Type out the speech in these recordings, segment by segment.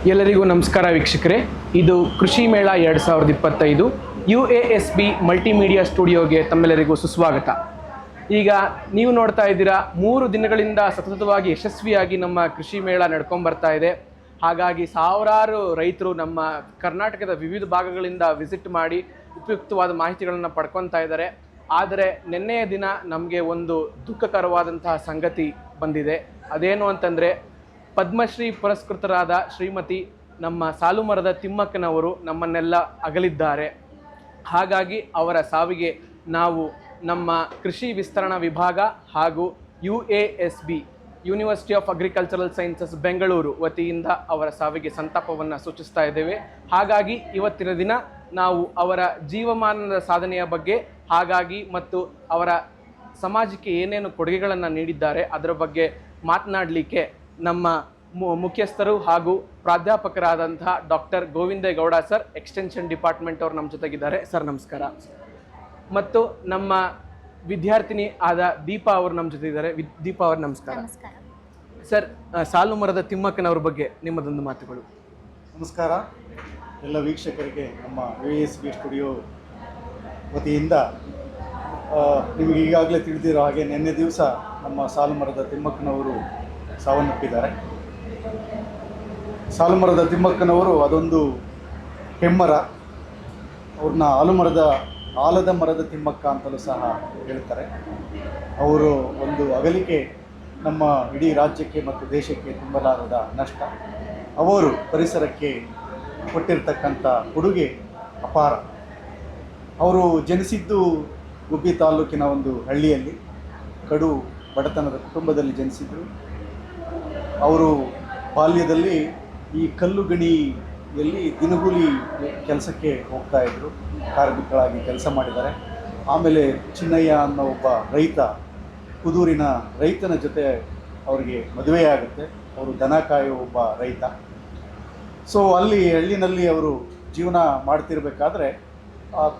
ಎಲ್ಲರಿಗೂ ನಮಸ್ಕಾರ ವೀಕ್ಷಕರೇ. ಇದು ಕೃಷಿ ಮೇಳ 2025 UASB ಮಲ್ಟಿಮೀಡಿಯಾ ಸ್ಟುಡಿಯೋಗೆ ತಮ್ಮೆಲ್ಲರಿಗೂ ಸುಸ್ವಾಗತ. ಈಗ ನೀವು ನೋಡ್ತಾ ಇದ್ದೀರಾ, 3 ದಿನಗಳಿಂದ ಸತತವಾಗಿ ಯಶಸ್ವಿಯಾಗಿ ನಮ್ಮ ಕೃಷಿ ಮೇಳ ನಡ್ಕೊಂಡು ಬರ್ತಾ ಇದೆ. ಹಾಗಾಗಿ ಸಾವಿರಾರು ರೈತರು ನಮ್ಮ ಕರ್ನಾಟಕದ ವಿವಿಧ ಭಾಗಗಳಿಂದ ವಿಸಿಟ್ ಮಾಡಿ ಉಪಯುಕ್ತವಾದ ಮಾಹಿತಿಗಳನ್ನು ಪಡ್ಕೊತಾ ಇದ್ದಾರೆ. ಆದರೆ ನಿನ್ನೆಯ ದಿನ ನಮಗೆ ಒಂದು ದುಃಖಕರವಾದಂತಹ ಸಂಗತಿ ಬಂದಿದೆ. ಅದೇನು ಅಂತಂದರೆ, ಪದ್ಮಶ್ರೀ ಪುರಸ್ಕೃತರಾದ ಶ್ರೀಮತಿ ನಮ್ಮ ಸಾಲುಮರದ ತಿಮ್ಮಕ್ಕನವರು ನಮ್ಮನ್ನೆಲ್ಲ ಅಗಲಿದ್ದಾರೆ. ಹಾಗಾಗಿ ಅವರ ಸಾವಿಗೆ ನಾವು ನಮ್ಮ ಕೃಷಿ ವಿಸ್ತರಣಾ ವಿಭಾಗ ಹಾಗೂ UASB university of agricultural sciences Bengaluru ವತಿಯಿಂದ ಅವರ ಸಾವಿಗೆ ಸಂತಾಪವನ್ನು ಸೂಚಿಸ್ತಾ ಇದ್ದೇವೆ. ಹಾಗಾಗಿ ಇವತ್ತಿನ ದಿನ ನಾವು ಅವರ ಜೀವಮಾನದ ಸಾಧನೆಯ ಬಗ್ಗೆ ಮತ್ತು ಅವರ ಸಮಾಜಕ್ಕೆ ಏನೇನು ಕೊಡುಗೆಗಳನ್ನು ನೀಡಿದ್ದಾರೆ ಅದರ ಬಗ್ಗೆ ಮಾತನಾಡಲಿಕ್ಕೆ ನಮ್ಮ ಮುಖ್ಯಸ್ಥರು ಹಾಗೂ ಪ್ರಾಧ್ಯಾಪಕರಾದಂತಹ doctor Govindegowda sir, extension department ಅವರು ನಮ್ಮ ಜೊತೆಗಿದ್ದಾರೆ. ಸರ್ ನಮಸ್ಕಾರ. ಮತ್ತು ನಮ್ಮ ವಿದ್ಯಾರ್ಥಿನಿ ಆದ ದೀಪಾ ಅವರು ನಮ್ಮ ಜೊತೆ ಇದ್ದಾರೆ. ದೀಪಾ ಅವರು ನಮಸ್ಕಾರ. ಸರ್, ಸಾಲುಮರದ ತಿಮ್ಮಕ್ಕನವ್ರ ಬಗ್ಗೆ ನಿಮ್ಮದೊಂದು ಮಾತುಗಳು. ನಮಸ್ಕಾರ ಎಲ್ಲ ವೀಕ್ಷಕರಿಗೆ. ನಮ್ಮ UASB ಸ್ಟುಡಿಯೋ ವತಿಯಿಂದ ನಿಮಗೆ ಈಗಾಗಲೇ ತಿಳಿದಿರೋ ಹಾಗೆ ನಿನ್ನೆ ದಿವಸ ನಮ್ಮ ಸಾಲುಮರದ ತಿಮ್ಮಕ್ಕನವರು ಸಾವನ್ನಪ್ಪಿದ್ದಾರೆ. ಸಾಲುಮರದ ತಿಮ್ಮಕ್ಕನವರು ಅದೊಂದು ಹೆಮ್ಮರ. ಅವ್ರನ್ನ ಆಲದ ಮರದ ತಿಮ್ಮಕ್ಕ ಅಂತಲೂ ಸಹ ಹೇಳ್ತಾರೆ. ಅವರು ಒಂದು ಅಗಲಿಕೆ ನಮ್ಮ ಇಡೀ ರಾಜ್ಯಕ್ಕೆ ಮತ್ತು ದೇಶಕ್ಕೆ ತುಂಬಲಾರದ ನಷ್ಟ. ಅವರು ಪರಿಸರಕ್ಕೆ ಕೊಟ್ಟಿರ್ತಕ್ಕಂಥ ಕೊಡುಗೆ ಅಪಾರ. ಅವರು ಜನಿಸಿದ್ದು ಗುಬ್ಬಿ ತಾಲೂಕಿನ ಒಂದು ಹಳ್ಳಿಯಲ್ಲಿ, ಕಡು ಬಡತನದ ಕುಟುಂಬದಲ್ಲಿ ಜನಿಸಿದರು. ಅವರು ಬಾಲ್ಯದಲ್ಲಿ ಈ ಕಲ್ಲು ಗಣಿಯಲ್ಲಿ ದಿನಗೂಲಿ ಕೆಲಸಕ್ಕೆ ಹೋಗ್ತಾಯಿದ್ರು, ಕಾರ್ಮಿಕರಾಗಿ ಕೆಲಸ ಮಾಡಿದ್ದಾರೆ. ಆಮೇಲೆ ಚಿನ್ನಯ್ಯ ಅನ್ನೋ ಒಬ್ಬ ರೈತ, ಕುದೂರಿನ ರೈತನ ಜೊತೆ ಅವರಿಗೆ ಮದುವೆಯಾಗುತ್ತೆ. ಅವರು ದನ ಕಾಯೋ ಒಬ್ಬ ರೈತ. ಸೊ ಅಲ್ಲಿ ಹಳ್ಳಿನಲ್ಲಿ ಅವರು ಜೀವನ ಮಾಡ್ತಿರ್ಬೇಕಾದ್ರೆ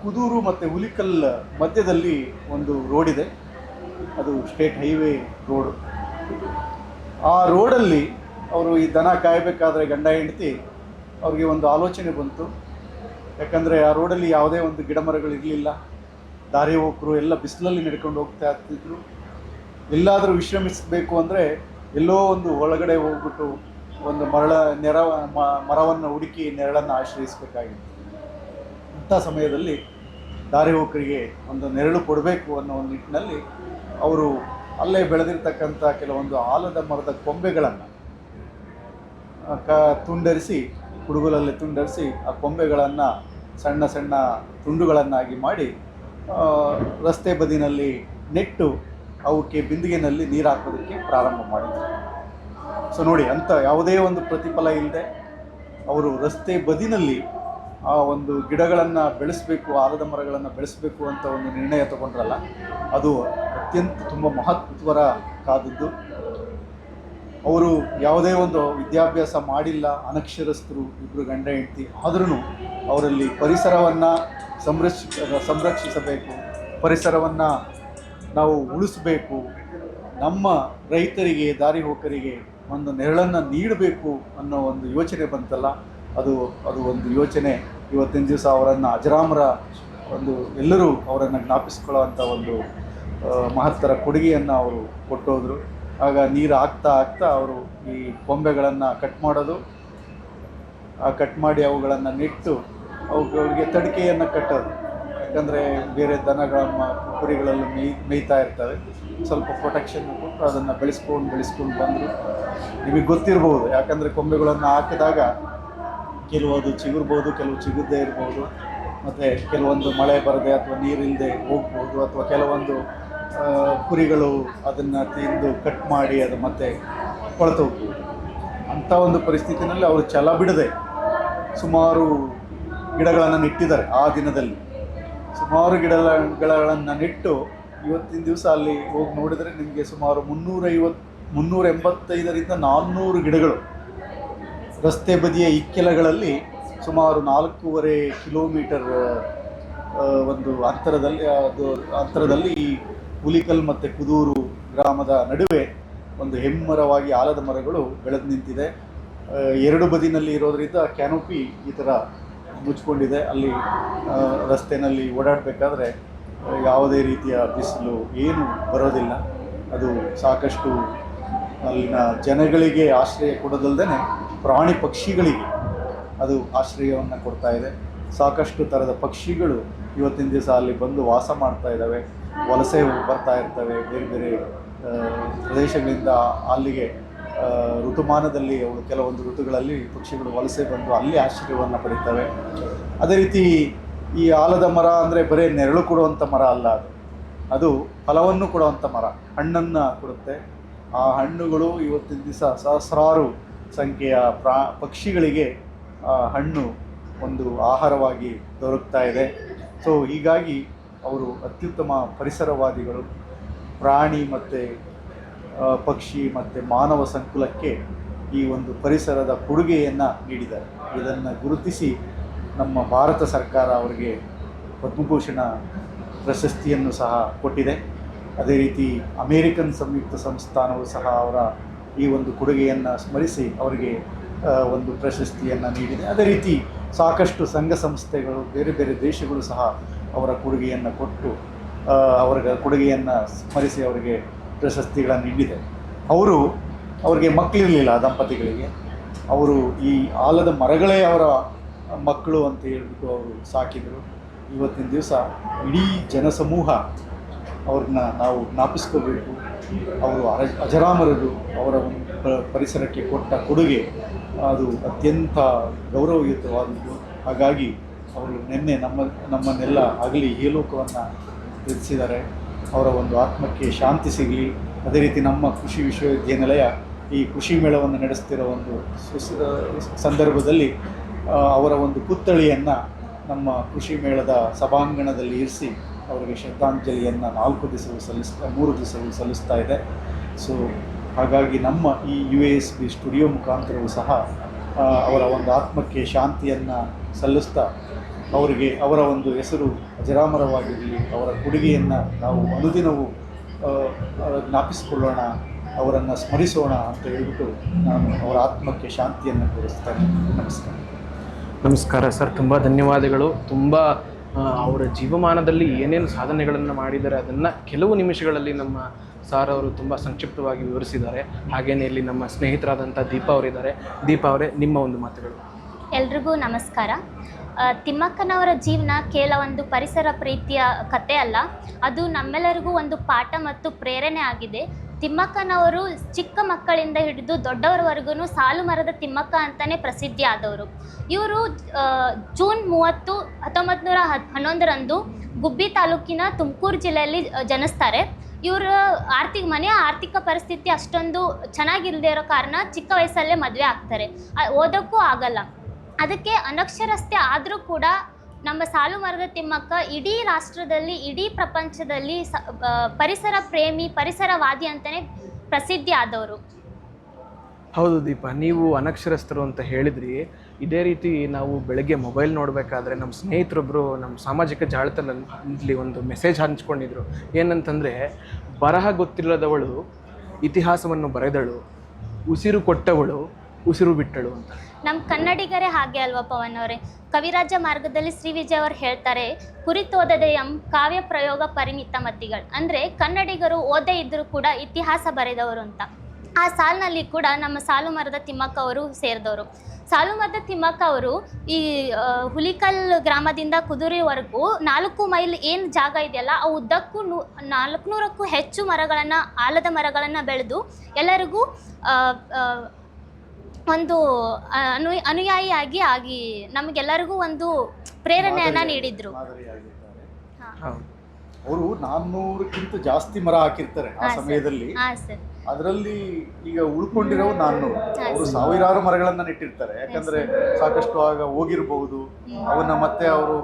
ಕುದೂರು ಮತ್ತು ಹುಲಿಕಲ್ ಮಧ್ಯದಲ್ಲಿ ಒಂದು ರೋಡಿದೆ. ಅದು ಸ್ಟೇಟ್ ಹೈವೇ ರೋಡು. ಆ ರೋಡಲ್ಲಿ ಅವರು ಈ ದನ ಕಾಯಬೇಕಾದ್ರೆ ಗಂಡ ಹೆಂಡತಿ ಅವ್ರಿಗೆ ಒಂದು ಆಲೋಚನೆ ಬಂತು. ಯಾಕಂದರೆ ಆ ರೋಡಲ್ಲಿ ಯಾವುದೇ ಒಂದು ಗಿಡ ಮರಗಳಿರಲಿಲ್ಲ. ದಾರಿ ಹೋಕರು ಎಲ್ಲ ಬಿಸಿಲಲ್ಲಿ ನಡ್ಕೊಂಡು ಹೋಗ್ತಾ ಇರ್ತಿದ್ರು. ಎಲ್ಲಾದರೂ ವಿಶ್ರಮಿಸಬೇಕು ಅಂದರೆ ಎಲ್ಲೋ ಒಂದು ಒಳಗಡೆ ಹೋಗ್ಬಿಟ್ಟು ಒಂದು ಮರವನ್ನು ಹುಡುಕಿ ನೆರಳನ್ನು ಆಶ್ರಯಿಸಬೇಕಾಗಿತ್ತು. ಅಂಥ ಸಮಯದಲ್ಲಿ ದಾರಿ ಹೋಕರಿಗೆ ಒಂದು ನೆರಳು ಕೊಡಬೇಕು ಅನ್ನೋ ಒಂದು ನಿಟ್ಟಿನಲ್ಲಿ ಅವರು ಅಲ್ಲೇ ಬೆಳೆದಿರ್ತಕ್ಕಂಥ ಕೆಲವೊಂದು ಆಲದ ಮರದ ಕೊಂಬೆಗಳನ್ನು ತುಂಡರಿಸಿ, ಕುಡುಗೋಲಲ್ಲಿ ತುಂಡರಿಸಿ ಆ ಕೊಂಬೆಗಳನ್ನು ಸಣ್ಣ ಸಣ್ಣ ತುಂಡುಗಳನ್ನಾಗಿ ಮಾಡಿ ರಸ್ತೆ ಬದಿನಲ್ಲಿ ನೆಟ್ಟು ಅವಕ್ಕೆ ಬಿಂದಿಗೆನಲ್ಲಿ ನೀರು ಹಾಕೋದಕ್ಕೆ ಪ್ರಾರಂಭ ಮಾಡಿದರು. ಸೊ ನೋಡಿ, ಅಂಥ ಯಾವುದೇ ಒಂದು ಪ್ರತಿಫಲ ಇಲ್ಲದೆ ಅವರು ರಸ್ತೆ ಬದಿನಲ್ಲಿ ಆ ಒಂದು ಗಿಡಗಳನ್ನು ಬೆಳೆಸಬೇಕು, ಆಲದ ಮರಗಳನ್ನು ಬೆಳೆಸಬೇಕು ಅಂತ ಒಂದು ನಿರ್ಣಯ ತಗೊಂಡ್ರಲ್ಲ, ಅದು ಅತ್ಯಂತ ತುಂಬ ಮಹತ್ವರ ಕಾದದ್ದು. ಅವರು ಯಾವುದೇ ಒಂದು ವಿದ್ಯಾಭ್ಯಾಸ ಮಾಡಿಲ್ಲ, ಅನಕ್ಷರಸ್ಥರು, ಇಬ್ಬರು ಗಂಡ ಹೆಂಡತಿ. ಆದ್ರೂ ಅವರಲ್ಲಿ ಪರಿಸರವನ್ನು ಸಂರಕ್ಷಿಸಬೇಕು, ಪರಿಸರವನ್ನು ನಾವು ಉಳಿಸಬೇಕು, ನಮ್ಮ ರೈತರಿಗೆ, ದಾರಿ ಹೋಕರಿಗೆ ಒಂದು ನೆರಳನ್ನು ನೀಡಬೇಕು ಅನ್ನೋ ಒಂದು ಯೋಚನೆ ಬಂತಲ್ಲ, ಅದು ಒಂದು ಯೋಚನೆ ಇವತ್ತಿನ ದಿವಸ ಅವರನ್ನು ಅಜರಾಮರ ಎಲ್ಲರೂ ಅವರನ್ನು ಜ್ಞಾಪಿಸ್ಕೊಳ್ಳೋವಂಥ ಒಂದು ಮಹತ್ತರ ಕೊಡುಗೆಯನ್ನು ಅವರು ಕೊಟ್ಟೋದ್ರು. ಆಗ ನೀರು ಹಾಕ್ತಾ ಅವರು ಈ ಕೊಂಬೆಗಳನ್ನು ಕಟ್ ಮಾಡೋದು, ಕಟ್ ಮಾಡಿ ಅವುಗಳನ್ನು ನೆಟ್ಟು ಅವುಗಳಿಗೆ ತಡಿಕೆಯನ್ನು ಕಟ್ಟೋದು. ಯಾಕಂದರೆ ಬೇರೆ ದನಗಳ ಕುರಿಗಳಲ್ಲಿ ಮೇಯ್ತಾ ಇರ್ತವೆ. ಸ್ವಲ್ಪ ಪ್ರೊಟೆಕ್ಷನ್ ಕೊಟ್ಟು ಅದನ್ನು ಬೆಳೆಸ್ಕೊಂಡು ಬಂದರು. ನಿಮಗೆ ಗೊತ್ತಿರ್ಬೋದು, ಯಾಕಂದರೆ ಕೊಂಬೆಗಳನ್ನು ಹಾಕಿದಾಗ ಕೆಲವು ಅದು ಚಿಗುರ್ಬೋದು, ಕೆಲವು ಚಿಗುರದೇ ಇರ್ಬೋದು, ಮತ್ತು ಕೆಲವೊಂದು ಮಳೆ ಬರದೆ ಅಥವಾ ನೀರಿಲ್ಲದೆ ಹೋಗ್ಬೋದು, ಅಥವಾ ಕೆಲವೊಂದು ಕುರಿಗಳು ಅದನ್ನು ತಿಂದು ಕಟ್ ಮಾಡಿ ಅದು ಮತ್ತೆ ಕೊಳೆತು ಹೋಗ್ಬೋದು. ಅಂಥ ಒಂದು ಪರಿಸ್ಥಿತಿನಲ್ಲಿ ಅವರು ಛಲ ಬಿಡದೆ ಸುಮಾರು ಗಿಡಗಳನ್ನು ನೆಟ್ಟಿದ್ದಾರೆ. ಆ ದಿನದಲ್ಲಿ ಸುಮಾರು ಗಿಡಗಳನ್ನು ನೆಟ್ಟು ಇವತ್ತಿನ ದಿವಸ ಅಲ್ಲಿ ಹೋಗಿ ನೋಡಿದರೆ ನಿಮಗೆ ಸುಮಾರು 385ರಿಂದ 400 ಗಿಡಗಳು ರಸ್ತೆ ಬದಿಯ ಇಕ್ಕೆಲಗಳಲ್ಲಿ ಸುಮಾರು 4.5 ಕಿಲೋಮೀಟರ್ ಒಂದು ಅಂತರದಲ್ಲಿ ಈ ಹುಲಿಕಲ್ ಮತ್ತು ಕುದೂರು ಗ್ರಾಮದ ನಡುವೆ ಒಂದು ಹೆಮ್ಮರವಾಗಿ ಆಲದ ಮರಗಳು ಬೆಳೆದು ನಿಂತಿದೆ. ಎರಡು ಬದಿನಲ್ಲಿ ಇರೋದ್ರಿಂದ ಕ್ಯಾನೋಪಿ ಈ ಥರ ಮುಚ್ಕೊಂಡಿದೆ. ಅಲ್ಲಿ ರಸ್ತೆಯಲ್ಲಿ ಓಡಾಡಬೇಕಾದ್ರೆ ಯಾವುದೇ ರೀತಿಯ ಬಿಸಿಲು ಏನು ಬರೋದಿಲ್ಲ. ಅದು ಸಾಕಷ್ಟು ಅಲ್ಲಿನ ಜನಗಳಿಗೆ ಆಶ್ರಯ ಕೊಡೋದಲ್ಲದೆ ಪ್ರಾಣಿ ಪಕ್ಷಿಗಳಿಗೆ ಅದು ಆಶ್ರಯವನ್ನು ಕೊಡ್ತಾ ಇದೆ. ಸಾಕಷ್ಟು ಥರದ ಪಕ್ಷಿಗಳು ಇವತ್ತಿನ ದಿವಸ ಅಲ್ಲಿ ಬಂದು ವಾಸ ಮಾಡ್ತಾ ಇದ್ದಾವೆ, ವಲಸೆ ಬರ್ತಾ ಇರ್ತವೆ ಬೇರೆ ಬೇರೆ ಪ್ರದೇಶಗಳಿಂದ ಅಲ್ಲಿಗೆ. ಋತುಮಾನದಲ್ಲಿ ಅವು ಕೆಲವೊಂದು ಋತುಗಳಲ್ಲಿ ಪಕ್ಷಿಗಳು ವಲಸೆ ಬಂದು ಅಲ್ಲಿ ಆಶ್ರಯವನ್ನು ಪಡಿತವೆ. ಅದೇ ರೀತಿ ಈ ಆಲದ ಮರ ಅಂದರೆ ಬರೀ ನೆರಳು ಕೊಡುವಂಥ ಮರ ಅಲ್ಲ, ಅದು ಫಲವನ್ನು ಕೊಡುವಂಥ ಮರ, ಹಣ್ಣನ್ನು ಕೊಡುತ್ತೆ. ಆ ಹಣ್ಣುಗಳು ಇವತ್ತಿನ ದಿವಸ ಸಹಸ್ರಾರು ಸಂಖ್ಯೆಯ ಪಕ್ಷಿಗಳಿಗೆ ಆ ಹಣ್ಣು ಒಂದು ಆಹಾರವಾಗಿ ದೊರಕ್ತಾ ಇದೆ. ಸೊ ಹೀಗಾಗಿ ಅವರು ಅತ್ಯುತ್ತಮ ಪರಿಸರವಾದಿಗಳು. ಪ್ರಾಣಿ ಮತ್ತು ಪಕ್ಷಿ ಮತ್ತು ಮಾನವ ಸಂಕುಲಕ್ಕೆ ಈ ಒಂದು ಪರಿಸರದ ಕೊಡುಗೆಯನ್ನು ನೀಡಿದ್ದಾರೆ. ಇದನ್ನು ಗುರುತಿಸಿ ನಮ್ಮ ಭಾರತ ಸರ್ಕಾರ ಅವರಿಗೆ ಪದ್ಮಭೂಷಣ ಪ್ರಶಸ್ತಿಯನ್ನು ಸಹ ಕೊಟ್ಟಿದೆ. ಅದೇ ರೀತಿ ಅಮೇರಿಕನ್ ಸಂಯುಕ್ತ ಸಂಸ್ಥಾನವು ಸಹ ಅವರ ಈ ಒಂದು ಕೊಡುಗೆಯನ್ನು ಸ್ಮರಿಸಿ ಅವರಿಗೆ ಒಂದು ಪ್ರಶಸ್ತಿಯನ್ನು ನೀಡಿದೆ. ಅದೇ ರೀತಿ ಸಾಕಷ್ಟು ಸಂಘ ಸಂಸ್ಥೆಗಳು ಬೇರೆ ಬೇರೆ ದೇಶಗಳು ಸಹ ಅವರ ಕೊಡುಗೆಯನ್ನು ಕೊಟ್ಟು ಅವರ ಕೊಡುಗೆಯನ್ನು ಸ್ಮರಿಸಿ ಅವರಿಗೆ ಪ್ರಶಸ್ತಿಗಳನ್ನು ನೀಡಿದೆ. ಅವರಿಗೆ ಮಕ್ಕಳಿರಲಿಲ್ಲ, ದಂಪತಿಗಳಿಗೆ. ಅವರು ಈ ಆಲದ ಮರಗಳೇ ಅವರ ಮಕ್ಕಳು ಅಂತ ಹೇಳ್ಬಿಟ್ಟು ಅವರು ಸಾಕಿದರು. ಇವತ್ತಿನ ದಿವಸ ಇಡೀ ಜನಸಮೂಹ ಅವ್ರನ್ನ ನಾವು ಜ್ಞಾಪಿಸ್ಕೋಬೇಕು. ಅವರು ಅಜರಾಮರರು. ಅವರ ಒಂದು ಪರಿಸರಕ್ಕೆ ಕೊಟ್ಟ ಕೊಡುಗೆ ಅದು ಅತ್ಯಂತ ಗೌರವಯುತವಾದದ್ದು. ಹಾಗಾಗಿ ಅವರು ನಿನ್ನೆ ನಮ್ಮನ್ನೆಲ್ಲ ಆಗಲಿ ಈ ಲೋಕವನ್ನು ತಿಳಿಸಿದ್ದಾರೆ. ಅವರ ಒಂದು ಆತ್ಮಕ್ಕೆ ಶಾಂತಿ ಸಿಗಲಿ. ಅದೇ ರೀತಿ ನಮ್ಮ ಕೃಷಿ ವಿಶ್ವವಿದ್ಯಾನಿಲಯ ಈ ಕೃಷಿ ಮೇಳವನ್ನು ನಡೆಸ್ತಿರೋ ಒಂದು ಸಂದರ್ಭದಲ್ಲಿ ಅವರ ಒಂದು ಪುತ್ಥಳಿಯನ್ನು ನಮ್ಮ ಕೃಷಿ ಮೇಳದ ಸಭಾಂಗಣದಲ್ಲಿ ಇರಿಸಿ ಅವರಿಗೆ ಶ್ರದ್ಧಾಂಜಲಿಯನ್ನು 3 ದಿವಸಗಳು ಸಲ್ಲಿಸ್ತಾ ಇದೆ. ಸೊ ಹಾಗಾಗಿ ನಮ್ಮ ಈ UASB ಸ್ಟುಡಿಯೋ ಮುಖಾಂತರವೂ ಸಹ ಅವರ ಒಂದು ಆತ್ಮಕ್ಕೆ ಶಾಂತಿಯನ್ನು ಸಲ್ಲಿಸ್ತಾ ಅವರಿಗೆ ಅವರ ಒಂದು ಹೆಸರು ಅಜರಾಮರವಾಗಿರಲಿ, ಅವರ ಕೊಡುಗೆಯನ್ನು ನಾವು ಅನುದಿನವೂ ಜ್ಞಾಪಿಸಿಕೊಳ್ಳೋಣ, ಅವರನ್ನು ಸ್ಮರಿಸೋಣ ಅಂತ ಹೇಳ್ಬಿಟ್ಟು ನಾನು ಅವರ ಆತ್ಮಕ್ಕೆ ಶಾಂತಿಯನ್ನು ಕೋರಿಸ್ತೇನೆ. ನಮಸ್ಕಾರ. ನಮಸ್ಕಾರ ಸರ್, ತುಂಬ ಧನ್ಯವಾದಗಳು. ತುಂಬ ಅವರ ಜೀವಮಾನದಲ್ಲಿ ಏನೇನು ಸಾಧನೆಗಳನ್ನು ಮಾಡಿದ್ದಾರೆ ಅದನ್ನು ಕೆಲವು ನಿಮಿಷಗಳಲ್ಲಿ ನಮ್ಮ ಸಾರ್ ಅವರು ತುಂಬ ಸಂಕ್ಷಿಪ್ತವಾಗಿ ವಿವರಿಸಿದ್ದಾರೆ. ಹಾಗೆಯೇ ಇಲ್ಲಿ ನಮ್ಮ ಸ್ನೇಹಿತರಾದಂಥ ದೀಪಾ ಅವರಿದ್ದಾರೆ. ದೀಪಾ ಅವರೇ, ನಿಮ್ಮ ಒಂದು ಮಾತುಗಳು. ಎಲ್ರಿಗೂ ನಮಸ್ಕಾರ. ತಿಮ್ಮಕ್ಕನವರ ಜೀವನ ಕೇವಲ ಒಂದು ಪರಿಸರ ಪ್ರೀತಿಯ ಕಥೆ ಅಲ್ಲ, ಅದು ನಮ್ಮೆಲ್ಲರಿಗೂ ಒಂದು ಪಾಠ ಮತ್ತು ಪ್ರೇರಣೆ ಆಗಿದೆ. ತಿಮ್ಮಕ್ಕನವರು ಚಿಕ್ಕ ಮಕ್ಕಳಿಂದ ಹಿಡಿದು ದೊಡ್ಡವರವರೆಗೂ ಸಾಲು ಮರದ ತಿಮ್ಮಕ್ಕ ಅಂತಲೇ ಪ್ರಸಿದ್ಧಿ ಆದವರು. ಇವರು ಜೂನ್ 30, 1911ರಂದು ಗುಬ್ಬಿ ತಾಲೂಕಿನ ತುಮಕೂರು ಜಿಲ್ಲೆಯಲ್ಲಿ ಜನಿಸ್ತಾರೆ. ಇವರ ಮನೆಯ ಆರ್ಥಿಕ ಪರಿಸ್ಥಿತಿ ಅಷ್ಟೊಂದು ಚೆನ್ನಾಗಿಲ್ಲದೆ ಇರೋ ಕಾರಣ ಚಿಕ್ಕ ವಯಸ್ಸಲ್ಲೇ ಮದುವೆ ಆಗ್ತಾರೆ. ಓದೋಕ್ಕೂ ಆಗಲ್ಲ. ಅದಕ್ಕೆ ಅನಕ್ಷರಸ್ಥೆ ಆದರೂ ಕೂಡ ನಮ್ಮ ಸಾಲು ಮರದ ತಿಮ್ಮಕ್ಕ ಇಡೀ ರಾಷ್ಟ್ರದಲ್ಲಿ, ಇಡೀ ಪ್ರಪಂಚದಲ್ಲಿ ಪರಿಸರ ಪ್ರೇಮಿ, ಪರಿಸರವಾದಿ ಅಂತಲೇ ಪ್ರಸಿದ್ಧಿ ಆದವರು. ಹೌದು ದೀಪಾ, ನೀವು ಅನಕ್ಷರಸ್ಥರು ಅಂತ ಹೇಳಿದ್ರಿ. ಇದೇ ರೀತಿ ನಾವು ಬೆಳಗ್ಗೆ ಮೊಬೈಲ್ ನೋಡಬೇಕಾದ್ರೆ ನಮ್ಮ ಸ್ನೇಹಿತರೊಬ್ಬರು ನಮ್ಮ ಸಾಮಾಜಿಕ ಜಾಲತಾಣದಲ್ಲಿ ಒಂದು ಮೆಸೇಜ್ ಹಂಚ್ಕೊಂಡಿದ್ರು. ಏನಂತಂದರೆ, ಬರಹ ಗೊತ್ತಿಲ್ಲದವಳು ಇತಿಹಾಸವನ್ನು ಬರೆದಳು, ಉಸಿರು ಕೊಟ್ಟವಳು ಉಸಿರು ಬಿಟ್ಟಳು ಅಂತ. ನಮ್ಮ ಕನ್ನಡಿಗರೇ ಹಾಗೆ ಅಲ್ವಾ ಪವನ್ ಅವರೇ? ಕವಿರಾಜ ಮಾರ್ಗದಲ್ಲಿ ಶ್ರೀ ವಿಜಯ್ ಅವರು ಹೇಳ್ತಾರೆ, ಕುರಿತೋದದೆಯಂ ಕಾವ್ಯ ಪ್ರಯೋಗ ಪರಿಣಿತ ಮತಿಗಳು. ಅಂದರೆ ಕನ್ನಡಿಗರು ಓದೇ ಇದ್ದರೂ ಕೂಡ ಇತಿಹಾಸ ಬರೆದವರು ಅಂತ. ಆ ಸಾಲಿನಲ್ಲಿ ಕೂಡ ನಮ್ಮ ಸಾಲು ಮರದ ತಿಮ್ಮಕ್ಕ ಅವರು ಸೇರಿದವರು. ಸಾಲು ಮರದ ತಿಮ್ಮಕ್ಕ ಅವರು ಈ ಹುಲಿಕಲ್ ಗ್ರಾಮದಿಂದ ಕುದುರೆವರೆಗೂ 4 ಮೈಲ್ ಏನು ಜಾಗ ಇದೆಯಲ್ಲ, ಆ ಉದ್ದಕ್ಕೂ 400ಕ್ಕೂ ಹೆಚ್ಚು ಮರಗಳನ್ನು, ಆಲದ ಮರಗಳನ್ನು ಬೆಳೆದು ಎಲ್ಲರಿಗೂ ಒಂದು ಅನುಯಾಯಿಯಾಗಿ ನಮಗೆಲ್ಲರಿಗೂ ಒಂದು ಪ್ರೇರಣೆಯನ್ನು ನೀಡಿದರು. ಅವರು 400ಕ್ಕಿಂತ ಜಾಸ್ತಿ ಮರ ಹಾಕಿರ್ತಾರೆ ಆ ಸಮಯದಲ್ಲಿ. ಅದರಲ್ಲಿ ಈಗ ಉಳ್ಕೊಂಡಿರೋ 400. ಅವರು ಸಾವಿರಾರು ಮರಗಳನ್ನ ನೆಟ್ಟಿರ್ತಾರೆ. ಯಾಕಂದ್ರೆ ಸಾಕಷ್ಟು ಆಗ ಹೋಗಿರಬಹುದು, ಅವನ್ನ ಮತ್ತೆ ಅವರು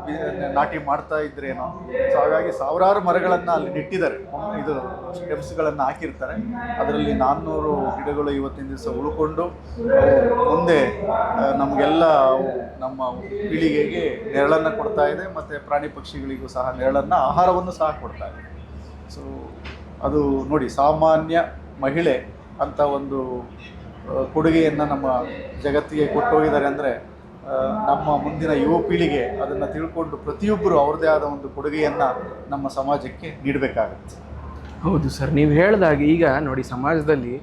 ನಾಟಿ ಮಾಡ್ತಾ ಇದ್ರೇನೋ. ಸೊ ಹಾಗಾಗಿ ಸಾವಿರಾರು ಮರಗಳನ್ನ ಅಲ್ಲಿ ನೆಟ್ಟಿದ್ದಾರೆ. ಇದು ಸ್ಟೆಮ್ಸ್ಗಳನ್ನು ಹಾಕಿರ್ತಾರೆ. ಅದರಲ್ಲಿ 400 ಗಿಡಗಳು ಇವತ್ತಿನ ದಿವಸ ಉಳ್ಕೊಂಡು ಮುಂದೆ ನಮಗೆಲ್ಲ ನಮ್ಮ ಪೀಳಿಗೆಗೆ ನೆರಳನ್ನು ಕೊಡ್ತಾ ಇದೆ. ಮತ್ತು ಪ್ರಾಣಿ ಪಕ್ಷಿಗಳಿಗೂ ಸಹ ನೆರಳನ್ನು, ಆಹಾರವನ್ನು ಸಹ ಕೊಡ್ತಾ ಇದೆ. ಸೊ ಅದು ನೋಡಿ, ಸಾಮಾನ್ಯ ಮಹಿಳೆ ಅಂತ ಒಂದು ಕೊಡುಗೆಯನ್ನು ನಮ್ಮ ಜಗತ್ತಿಗೆ ಕೊಟ್ಟೋಗಿದ್ದಾರೆ ಅಂದರೆ ನಮ್ಮ ಮುಂದಿನ ಯುವ ಪೀಳಿಗೆ ಅದನ್ನು ತಿಳ್ಕೊಂಡು ಪ್ರತಿಯೊಬ್ಬರು ಅವ್ರದ್ದೇ ಆದ ಒಂದು ಕೊಡುಗೆಯನ್ನು ನಮ್ಮ ಸಮಾಜಕ್ಕೆ ನೀಡಬೇಕಾಗುತ್ತೆ. ಹೌದು ಸರ್, ನೀವು ಹೇಳಿದಾಗೆ ಈಗ ನೋಡಿ ಸಮಾಜದಲ್ಲಿ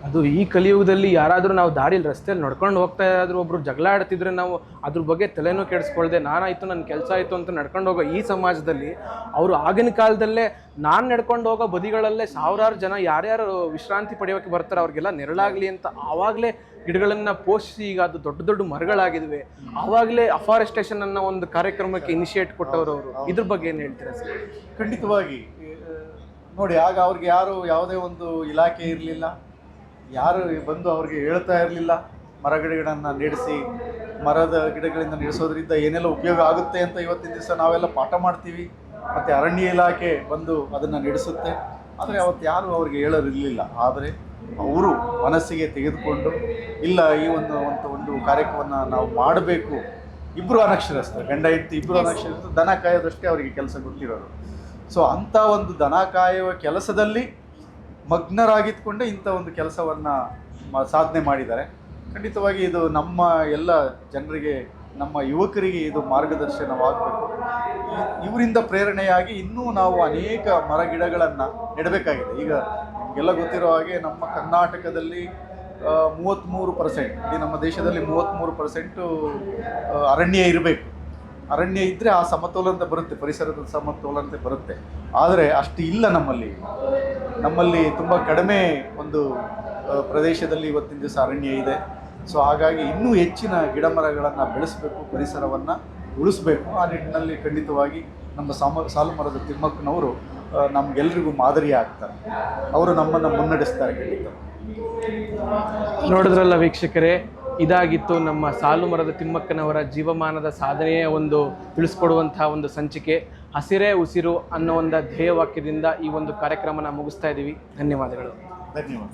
ಅದು ಈ ಕಲಿಯುಗದಲ್ಲಿ ಯಾರಾದರೂ ನಾವು ದಾರಿಯಲ್ಲಿ ರಸ್ತೆಯಲ್ಲಿ ನಡ್ಕೊಂಡು ಹೋಗ್ತಾ ಇದ್ರೂ ಒಬ್ರು ಜಗಳ ಆಡ್ತಿದ್ರೆ ನಾವು ಅದ್ರ ಬಗ್ಗೆ ತಲೆನೂ ಕೆಡಿಸ್ಕೊಳ್ದೆ ನಾನಾಯಿತು ನನ್ನ ಕೆಲಸ ಆಯಿತು ಅಂತ ನಡ್ಕೊಂಡು ಹೋಗೋ ಈ ಸಮಾಜದಲ್ಲಿ ಅವರು ಆಗಿನ ಕಾಲದಲ್ಲೇ ನಾನು ನಡ್ಕೊಂಡು ಹೋಗೋ ಬದಿಗಳಲ್ಲೇ ಸಾವಿರಾರು ಜನ ಯಾರ್ಯಾರು ವಿಶ್ರಾಂತಿ ಪಡೆಯೋಕ್ಕೆ ಬರ್ತಾರೆ ಅವ್ರಿಗೆಲ್ಲ ನೆರಳಾಗಲಿ ಅಂತ ಆವಾಗಲೇ ಗಿಡಗಳನ್ನು ಪೋಷಿಸಿ ಈಗ ಅದು ದೊಡ್ಡ ದೊಡ್ಡ ಮರಗಳಾಗಿದ್ವಿ. ಆವಾಗಲೇ ಅಫಾರೆಸ್ಟೇಷನ್ ಅನ್ನೋ ಒಂದು ಕಾರ್ಯಕ್ರಮಕ್ಕೆ ಇನಿಷಿಯೇಟ್ ಕೊಟ್ಟವರು ಅವರು. ಇದ್ರ ಬಗ್ಗೆ ಏನು ಹೇಳ್ತೀರಾ ಸರ್? ಖಂಡಿತವಾಗಿ ನೋಡಿ, ಆಗ ಅವ್ರಿಗೆ ಯಾರು ಯಾವುದೇ ಒಂದು ಇಲಾಖೆ ಇರಲಿಲ್ಲ, ಯಾರು ಬಂದು ಅವ್ರಿಗೆ ಹೇಳ್ತಾ ಇರಲಿಲ್ಲ ಮರಗಿಡಗಳನ್ನು ನೆಡೆಸಿ, ಮರದ ಗಿಡಗಳಿಂದ ನಡೆಸೋದ್ರಿಂದ ಏನೆಲ್ಲ ಉಪಯೋಗ ಆಗುತ್ತೆ ಅಂತ ಇವತ್ತಿನ ದಿವಸ ನಾವೆಲ್ಲ ಪಾಠ ಮಾಡ್ತೀವಿ. ಮತ್ತು ಅರಣ್ಯ ಇಲಾಖೆ ಬಂದು ಅದನ್ನು ನಡೆಸುತ್ತೆ. ಆದರೆ ಅವತ್ತು ಯಾರು ಅವ್ರಿಗೆ ಹೇಳೋರಿರಲಿಲ್ಲ. ಆದರೆ ಅವರು ಮನಸ್ಸಿಗೆ ತೆಗೆದುಕೊಂಡು ಇಲ್ಲ, ಈ ಒಂದು ಕಾರ್ಯಕ್ರಮವನ್ನು ನಾವು ಮಾಡಬೇಕು. ಇಬ್ಬರು ಅನಕ್ಷರಸ್ಥರು, ಗಂಡ ಹೆಂಡತಿ ಇಬ್ಬರು ಅನಕ್ಷರಸ್ಥರು, ದನ ಕಾಯೋದಷ್ಟೇ ಅವರಿಗೆ ಕೆಲಸ ಗೊತ್ತಿರೋರು. ಸೊ ಅಂಥ ಒಂದು ದನ ಕಾಯುವ ಕೆಲಸದಲ್ಲಿ ಮಗ್ನರಾಗಿದ್ದುಕೊಂಡೇ ಇಂಥ ಒಂದು ಕೆಲಸವನ್ನು ಸಾಧನೆ ಮಾಡಿದ್ದಾರೆ. ಖಂಡಿತವಾಗಿ ಇದು ನಮ್ಮ ಎಲ್ಲ ಜನರಿಗೆ, ನಮ್ಮ ಯುವಕರಿಗೆ ಇದು ಮಾರ್ಗದರ್ಶನವಾಗಬೇಕು. ಇವರಿಂದ ಪ್ರೇರಣೆಯಾಗಿ ಇನ್ನೂ ನಾವು ಅನೇಕ ಮರ ಗಿಡಗಳನ್ನು ನೆಡಬೇಕಾಗಿದೆ. ಈಗ ನಿಮಗೆಲ್ಲ ಗೊತ್ತಿರೋ ಹಾಗೆ ನಮ್ಮ ಕರ್ನಾಟಕದಲ್ಲಿ 33%, ಈ ನಮ್ಮ ದೇಶದಲ್ಲಿ 33% ಅರಣ್ಯ ಇರಬೇಕು. ಅರಣ್ಯ ಇದ್ದರೆ ಆ ಸಮತೋಲನತೆ ಬರುತ್ತೆ, ಪರಿಸರದ ಸಮತೋಲನತೆ ಬರುತ್ತೆ. ಆದರೆ ಅಷ್ಟು ಇಲ್ಲ ನಮ್ಮಲ್ಲಿ ತುಂಬ ಕಡಿಮೆ ಒಂದು ಪ್ರದೇಶದಲ್ಲಿ ಇವತ್ತಿನ ದಿವಸ ಅರಣ್ಯ ಇದೆ. ಸೊ ಹಾಗಾಗಿ ಇನ್ನೂ ಹೆಚ್ಚಿನ ಗಿಡ ಮರಗಳನ್ನು ಬೆಳೆಸಬೇಕು, ಪರಿಸರವನ್ನು ಉಳಿಸಬೇಕು. ಆ ನಿಟ್ಟಿನಲ್ಲಿ ಖಂಡಿತವಾಗಿ ನಮ್ಮ ಸಾಲುಮರದ ತಿಮ್ಮಕ್ಕನವರು ನಮಗೆಲ್ರಿಗೂ ಮಾದರಿ ಆಗ್ತಾರೆ. ಅವರು ನಮ್ಮನ್ನು ಮುನ್ನಡೆಸ್ತಾರೆ. ಖಂಡಿತ ನೋಡಿದ್ರಲ್ಲ ವೀಕ್ಷಕರೇ, ಇದಾಗಿತ್ತು ನಮ್ಮ ಸಾಲುಮರದ ತಿಮ್ಮಕ್ಕನವರ ಜೀವಮಾನದ ಸಾಧನೆಯ ಒಂದು ತಿಳಿಸ್ಕೊಡುವಂತಹ ಒಂದು ಸಂಚಿಕೆ. ಹಸಿರೇ ಉಸಿರು ಅನ್ನೋ ಒಂದು ಧ್ಯೇಯವಾಕ್ಯದಿಂದ ಈ ಒಂದು ಕಾರ್ಯಕ್ರಮನ ಮುಗಿಸ್ತಾ ಇದ್ದೀವಿ. ಧನ್ಯವಾದಗಳು. ಧನ್ಯವಾದ.